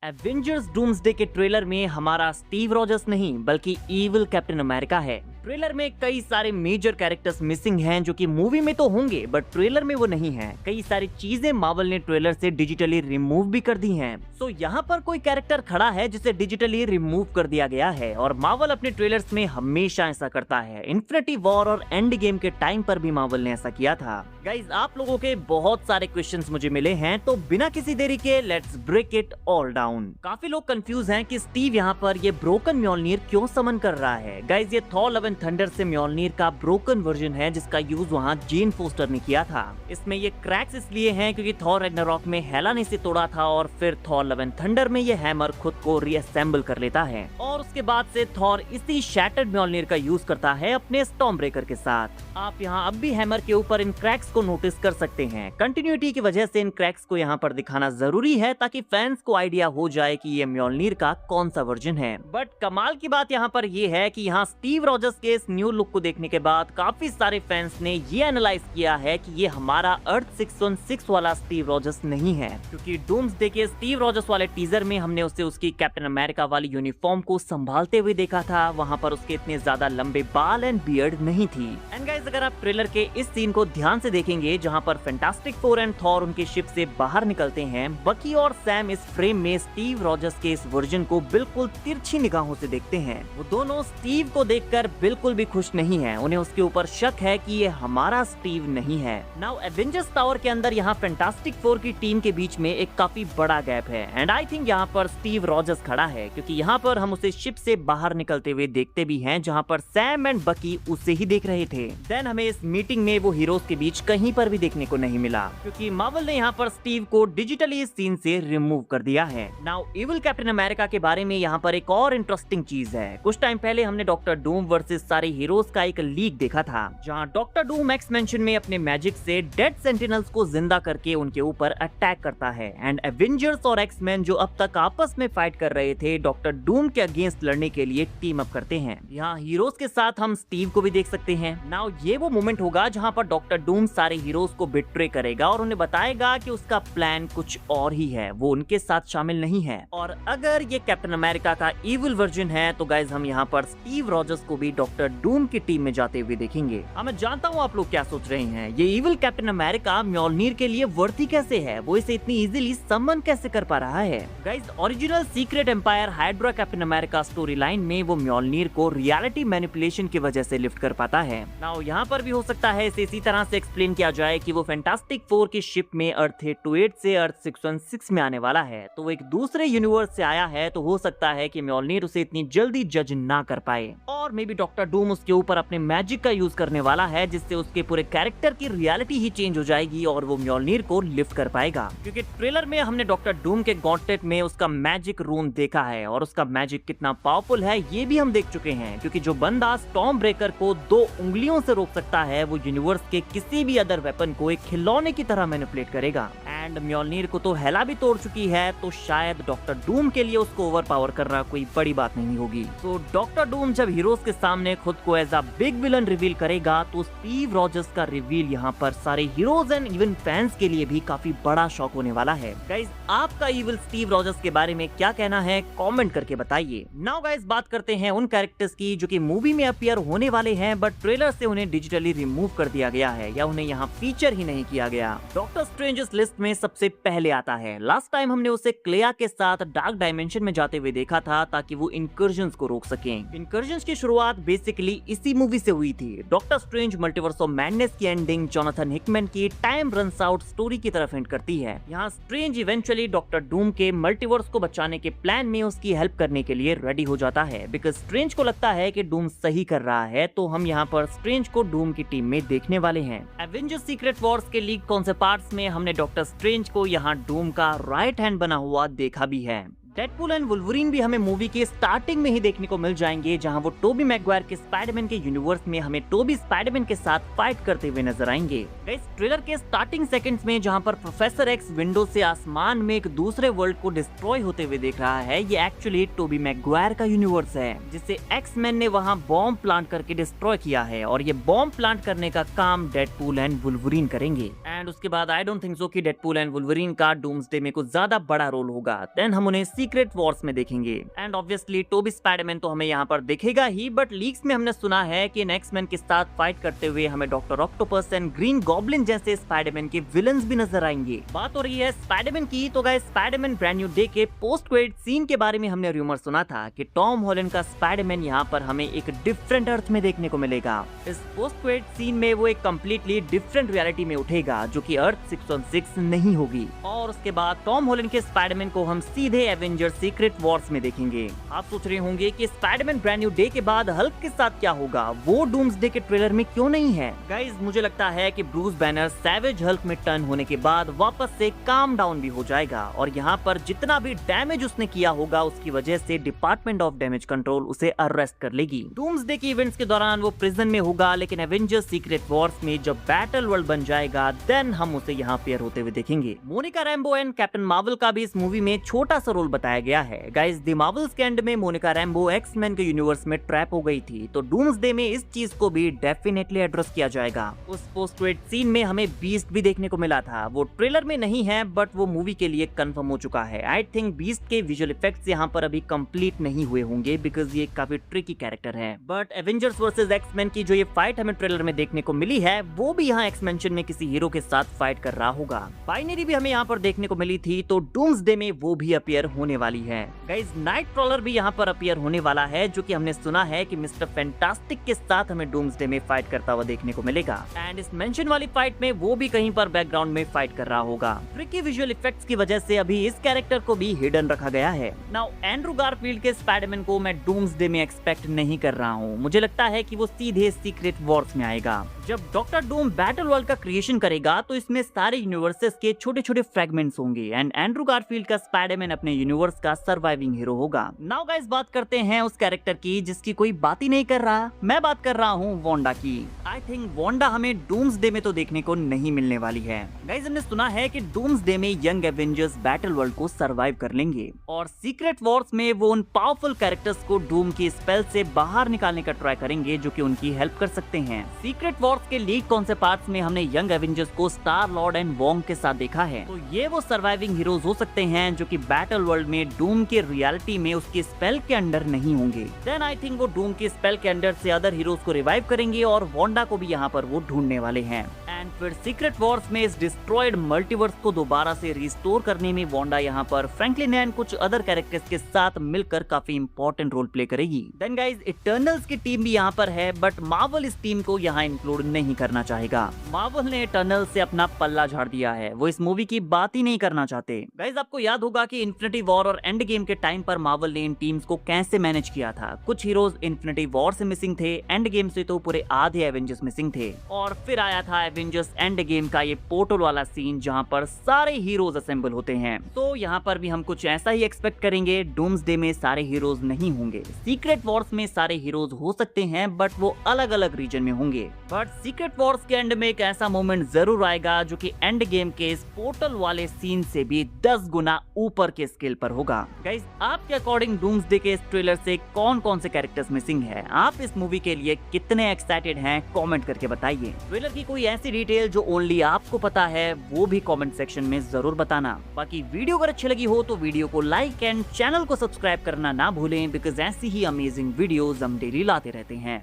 Avengers doomsday के trailer में हमारा स्टीव रॉजर्स नहीं बल्कि ईविल कैप्टन अमेरिका है। ट्रेलर में कई सारे मेजर कैरेक्टर्स मिसिंग हैं जो कि मूवी में तो होंगे बट ट्रेलर में वो नहीं हैं। कई सारी चीजें मार्वल ने ट्रेलर से डिजिटली रिमूव भी कर दी हैं। सो यहाँ पर कोई कैरेक्टर खड़ा है जिसे डिजिटली रिमूव कर दिया गया है और मार्वल अपने ट्रेलर्स में हमेशा ऐसा करता है। इन्फिनिटी वॉर और एंड गेम के टाइम पर भी मार्वल ने ऐसा किया था। गाइज, आप लोगों के बहुत सारे क्वेश्चंस मुझे मिले हैं, तो बिना किसी देरी के let's break it all down. काफी लोग कंफ्यूज हैं कि स्टीव यहाँ पर ये ब्रोकन म्योलनीर क्यों समन कर रहा है। गाइज, ये थॉर लव एंड थंडर से म्योलनीर का ब्रोकन वर्जन है जिसका यूज वहाँ जेन फोस्टर ने किया था। इसमें ये क्रैक्स इसलिए हैं क्योंकि थॉर रैग्नारॉक में हेला ने इसे तोड़ा था और फिर थॉर लव एंड थंडर में ये हैमर खुद को रीअसेंबल कर लेता है और उसके बाद से थॉर इसी शैटर्ड म्योलनीर का यूज करता है अपने स्टॉर्म ब्रेकर के साथ। आप यहाँ अब भी हैमर के ऊपर इन क्रैक्स को नोटिस कर सकते हैं। कंटिन्यूटी की वजह से इन क्रैक्स को यहाँ पर दिखाना जरूरी है ताकि फैंस को आइडिया हो जाए कि ये म्योलनीर का कौन सा वर्जन है। बट कमाल की बात यहाँ पर ये है कि यहाँ स्टीव रॉजर्स के इस न्यू लुक को देखने के बाद काफी सारे फैंस ने ये एनालाइज किया है कि ये हमारा अर्थ 616 वाला स्टीव रॉजर्स नहीं है, क्योंकि डूम्सडे के स्टीव रॉजर्स वाले टीजर में हमने उसे उसकी कैप्टन अमेरिका वाली यूनिफॉर्म को संभालते हुए देखा था। वहाँ पर उसके इतने ज्यादा लंबे बाल एंड बियर्ड नहीं थी। एंड गाइस, अगर आप ट्रेलर के इस सीन को ध्यान से देखेंगे जहाँ पर फैंटास्टिक फोर एंड थॉर उनके शिप से बाहर निकलते हैं, बकी और सैम इस फ्रेम में स्टीव रॉजर्स के इस वर्जन को बिल्कुल तिरछी निगाहों से देखते हैं। वो दोनों स्टीव को देखकर बिल्कुल भी खुश नहीं है। उन्हें उसके ऊपर शक है कि ये हमारा स्टीव नहीं है। नाउ एवेंजर्स टावर के अंदर यहाँ फैंटास्टिक फोर की टीम के बीच में एक काफी बड़ा गैप है एंड आई थिंक यहाँ पर स्टीव रॉजर्स खड़ा है, क्योंकि यहाँ पर हम उसे शिप से बाहर निकलते हुए देखते भी हैं जहाँ पर सैम एंड बकी उसे ही देख रहे थे। देन हमें इस मीटिंग में वो हीरोज के बीच कहीं पर भी देखने को नहीं मिला, क्योंकि मार्वल ने यहाँ पर स्टीव को डिजिटली इस सीन से रिमूव कर दिया है। नाउ इविल कैप्टन अमेरिका के बारे में यहाँ पर एक और इंटरेस्टिंग चीज है। कुछ टाइम पहले हमने डॉक्टर डूम वर्सेस सारे हीरोज का एक लीक देखा था जहाँ डॉक्टर डूम एक्स मेंशन में अपने मैजिक से डेड सेंटिनल्स को जिंदा करके उनके ऊपर अटैक करता है एंड एवेंजर्स और एक्स मैन जो अब तक आपस में फाइट कर रहे थे डॉक्टर डूम के अगेंस्ट लड़ने के लिए टीम अप करते हैं। यहाँ हीरोज के साथ हम स्टीव को भी देख सकते हैं। नाउ ये वो मोमेंट होगा जहाँ पर डॉक्टर डूम सारे हीरोज को बिट्रे करेगा और उन्हें बताएगा कि उसका प्लान कुछ और ही है, वो उनके साथ शामिल नहीं है। और अगर ये कैप्टन अमेरिका का इविल वर्जन है तो गाइज हम यहाँ पर स्टीव रॉजर्स को भी डॉक्टर डूम की टीम में जाते हुए देखेंगे। मैं जानता हूँ आप लोग क्या सोच रहे हैं, ये इविल कैप्टन अमेरिका म्योलनीर के लिए वर्ती कैसे है, वो इसे इतनी इजीली समन कैसे कर पा रहा है। Guys, original secret empire Hydra Captain America story line में वो म्योलनीर को रियलिटी मैनिपुलेशन की वजह से लिफ्ट कर पाता है। नाउ यहाँ पर भी हो सकता है इसे इसी तरह से एक्सप्लेन किया जाए कि वो फैंटास्टिक फोर की शिप में अर्थ 828 से अर्थ 616 में आने वाला है, तो वो एक दूसरे यूनिवर्स से आया है, तो हो सकता है कि म्योलनीर उसे इतनी जल्दी जज ना कर पाए और मे बी डॉक्टर डूम उसके ऊपर अपने मैजिक का यूज करने वाला है जिससे उसके पूरे कैरेक्टर की रियलिटी ही चेंज हो जाएगी और वो म्योलनीर को लिफ्ट कर पाएगा। क्योंकि ट्रेलर में हमने डॉक्टर डूम के गॉन्टलेट में उसका मैजिक रून देखा है और उसका मैजिक कितना पावरफुल है ये भी हम देख चुके हैं, क्योंकि जो बंदा स्टॉर्म ब्रेकर को 2 उंगलियों से रोक सकता है वो यूनिवर्स के किसी भी अदर वेपन को एक खिलौने की तरह मैनिपुलेट करेगा। एंड म्योलनीर को तो हेला भी तोड़ चुकी है, तो शायद डॉक्टर डूम के लिए उसको ओवर पावर करना कोई बड़ी बात नहीं होगी। तो डॉक्टर डूम जब हीरोज के सामने खुद को as a big villain reveal करेगा तो स्टीव रॉजर्स का रिवील यहाँ पर सारे हीरोज एंड इवन फैंस के लिए भी काफी बड़ा शॉक होने वाला है। गाइज, आपका इविल स्टीव रॉजर्स के बारे में क्या कहना है कमेंट करके बताइए। नाउ गाइज, बात करते हैं उन कैरेक्टर्स की जो कि मूवी में अपीयर होने वाले हैं बट ट्रेलर से उन्हें डिजिटली रिमूव कर दिया गया है या उन्हें यहाँ फीचर ही नहीं किया गया। डॉक्टर स्ट्रेंज इस लिस्ट में सबसे पहले आता है। लास्ट टाइम हमने उसे क्लेया के साथ डार्क डायमेंशन में जाते हुए देखा था ताकि वो इनकर्जन्स को रोक सकें। इनकर्जन्स की शुरुआत बेसिकली इसी मूवी से हुई थी। Doctor strange multiverse of madness की एंडिंग जोनाथन हिकमैन की टाइम रन्स आउट स्टोरी की तरफ हिंट करती है। यहाँ स्ट्रेंज इवेंचुअली डॉक्टर डूम के मल्टीवर्स को बचाने के प्लान में उसकी हेल्प करने के लिए रेडी हो जाता है, बिकॉज स्ट्रेंज को लगता है कि डूम सही कर रहा है, तो हम यहाँ पर स्ट्रेंज को डूम की टीम में देखने वाले हैं। एवेंजर्स सीक्रेट वॉर्स के लीक कॉन्सेप्ट पार्ट्स में हमने डॉक्टर स्ट्रेंज को यहाँ डूम का राइट हैंड बना हुआ देखा भी है। डेडपूल एंड वुल्वरीन भी हमें मूवी के स्टार्टिंग में ही देखने को मिल जाएंगे, जहां वो टोबी मैगवायर के स्पाइडरमैन के यूनिवर्स में हमें टोबी स्पाइडरमैन के साथ फाइट करते हुए नजर आएंगे। इस ट्रेलर के स्टार्टिंग सेकंड्स में जहां पर प्रोफेसर एक्स विंडो से आसमान में एक दूसरे वर्ल्ड को डिस्ट्रॉय होते हुए देख रहा है, ये एक्चुअली टोबी मैगवायर का यूनिवर्स है जिसे एक्स मैन ने वहाँ बॉम्ब प्लांट करके डिस्ट्रॉय किया है और ये बॉम्ब प्लांट करने का काम डेडपूल एंड वुल्वरीन करेंगे। एंड उसके बाद आई डोंट थिंक सो कि डेडपूल एंड वुल्वरीन का डूम्सडे में कुछ ज्यादा बड़ा रोल होगा। देन हम उन्हें सीक्रेट वॉर्स में देखेंगे। एंड ऑब्वियसली टोबी स्पाइडरमैन तो हमें यहाँ पर दिखेगा ही, बट लीक्स में हमने सुना है कि एक्स-मैन के साथ फाइट करते हुए हमें doctor octopus and green goblin जैसे स्पाइडरमैन के विलन्स भी नजर आएंगे। बात हो रही है स्पाइडरमैन की, तो guys Spiderman brand new day के पोस्ट क्रेडिट सीन के बारे में हमने रूमर सुना था कि टॉम हॉलैंड का स्पाइडरमैन यहाँ पर हमें एक डिफरेंट अर्थ में देखने को मिलेगा। इस पोस्ट क्रेडिट सीन में वो एक कम्प्लीटली डिफरेंट रियलिटी में उठेगा जो कि अर्थ 616 नहीं होगी, और उसके बाद टॉम हॉलैंड के स्पाइडरमैन को हम सीधे एवेंजर सीक्रेट वॉर्स में देखेंगे। आप सोच रहे होंगे कि स्पाइडरमैन ब्रांड न्यू डे के बाद हल्क के साथ क्या होगा, वो डूम्सडे के ट्रेलर में क्यों नहीं है। गाइस मुझे लगता है कि ब्रूस बैनर सैवेज हल्क में टर्न होने के बाद वापस से काम डाउन भी हो जाएगा, और यहाँ पर जितना भी डैमेज उसने किया होगा उसकी वजह से डिपार्टमेंट ऑफ डैमेज कंट्रोल उसे अरेस्ट कर लेगी। डूम्सडे के इवेंट्स के दौरान वो प्रिजन में होगा, लेकिन एवेंजर्स सीक्रेट वॉर्स में जब बैटल वर्ल्ड बन जाएगा देन हम उसे यहाँ पेयर होते हुए देखेंगे। Monika Rambo and captain Marvel का भी इस मूवी में छोटा सा रोल बताया गया है। गाइस द मार्वल्स के एंड में मोनिका रैम्बो एक्स-मैन के यूनिवर्स में ट्रैप हो गई थी, तो डूम्सडे में इस चीज को भी डेफिनेटली एड्रेस किया जाएगा। उस पोस्ट क्रेडिट सीन में हमें बीस्ट भी देखने को मिला था, वो ट्रेलर में नहीं है बट वो मूवी के लिए कंफर्म हो चुका है। आई थिंक बीस्ट के विजुअल इफेक्ट्स यहाँ पर अभी कंप्लीट नहीं हुए होंगे बिकॉज ये काफी ट्रिकी कैरेक्टर है। बट एवेंजर्स वर्सेस एक्स-मैन की जो ये फाइट हमें ट्रेलर में देखने को मिली है वो भी यहाँ एक्समेंशन में किसी हीरो के साथ फाइट कर रहा होगा। बाइनरी भी हमें यहाँ पर देखने को मिली थी, तो डूम्सडे में वो भी अपीयर होने वाली है। गाइस नाइट ट्रॉलर भी यहाँ पर अपीयर होने वाला है, जो कि हमने सुना है कि मिस्टर फैंटास्टिक के साथ हमें डूम्सडे में फाइट करता हुआ देखने को मिलेगा। एंड इस मेंशन वाली फाइट में वो भी कहीं पर बैकग्राउंड में फाइट कर रहा होगा। ट्रिकी विजुअल इफेक्ट्स की वजह से अभी इस कैरेक्टर को भी हिडन रखा गया है। नाउ एंड्रू गारफील्ड के स्पाइडरमैन को मैं डूम्सडे में एक्सपेक्ट नहीं कर रहा हूँ। मुझे लगता है कि वो सीधे सीक्रेट वॉर्स में आएगा। जब डॉक्टर डूम बैटल वर्ल्ड का क्रिएशन करेगा तो इसमें सारे यूनिवर्सेस के छोटे छोटे फ्रेगमेंट्स होंगे एंड एंड्रू गारफील्ड का स्पाइडरमैन अपने यूनिवर्स का सर्वाइविंग हीरो होगा। नाउ गाइस बात करते हैं उस कैरेक्टर की जिसकी कोई बात ही नहीं कर रहा। मैं बात कर रहा हूँ वांडा की। आई थिंक वांडा हमें डूम्सडे में तो देखने को नहीं मिलने वाली है। गाइस हमने सुना है कि डूम्सडे में यंग एवेंजर्स बैटल वर्ल्ड को सर्वाइव कर लेंगे और सीक्रेट वॉर्स में वो उन पावरफुल कैरेक्टर्स को डूम की स्पेल से बाहर निकालने का ट्राई करेंगे जो कि उनकी हेल्प कर सकते हैं। सीक्रेट वॉर्स के लीड कॉन्सेप्ट पार्ट्स में हमने यंग एवेंजर्स को स्टार लॉर्ड एंड वोंग के साथ देखा है, तो ये वो सर्वाइविंग हीरोज हो सकते हैं जो कि बैटल वर्ल्ड में डूम के रियलिटी में उसकी स्पेल के अंडर नहीं होंगे। देन आई थिंक वो डूम की स्पेल के अंडर से अदर हीरोज को रिवाइव करेंगे और वांडा को भी यहाँ पर वो ढूंढने वाले हैं। एंड फिर सीक्रेट वॉर्स में इस डिस्ट्रॉयड मल्टीवर्स को दोबारा से रिस्टोर करने में वांडा यहाँ पर फ्रैंकलिन एंड कुछ अदर कैरेक्टर्स के साथ मिलकर काफी इंपॉर्टेंट रोल प्ले करेगी। देन गाइस इटर्नल्स की टीम भी यहाँ पर है, बट मार्वल इस टीम को यहाँ इंक्लूड नहीं करना चाहेगा। मार्वल ने इटर्नल से अपना पल्ला झाड़ दिया है, वो इस मूवी की बात ही नहीं करना चाहते। गाइस आपको याद होगा कि इन्फिनिटी वॉर और एंड गेम के टाइम पर मार्वल ने इन टीम्स को कैसे मैनेज किया था। कुछ हीरोज इन्फिनिटी वॉर से मिसिंग थे, एंड गेम से तो पूरे आधे एवेंजर्स मिसिंग थे, और फिर आया था एवेंजर्स एंड गेम का ये पोर्टल वाला सीन जहां पर सारे हीरोज असेंबल होते हैं। तो यहाँ पर भी हम कुछ ऐसा ही एक्सपेक्ट करेंगे। डूम्सडे में सारे हीरोज नहीं होंगे, सीक्रेट वॉर्स में सारे हीरोज हो सकते हैं बट वो अलग अलग रीजन में होंगे। बट सीक्रेट वॉर्स के एंड में एक ऐसा मोमेंट जरूर आएगा जो कि एंड गेम के इस पोर्टल वाले सीन से भी 10 गुना ऊपर के स्केल पर होगा। गाइस आपके अकॉर्डिंग डूम्सडे के इस ट्रेलर से कौन कौन से कैरेक्टर्स मिसिंग है, आप इस मूवी के लिए कितने एक्साइटेड हैं, कमेंट करके बताइए। ट्रेलर की कोई ऐसी डिटेल जो ओनली आपको पता है वो भी कमेंट सेक्शन में जरूर बताना। बाकी वीडियो अगर अच्छी लगी हो तो वीडियो को लाइक एंड चैनल को सब्सक्राइब करना ना भूलें, बिकॉज ऐसी ही अमेजिंग वीडियोस हम डेली लाते रहते हैं।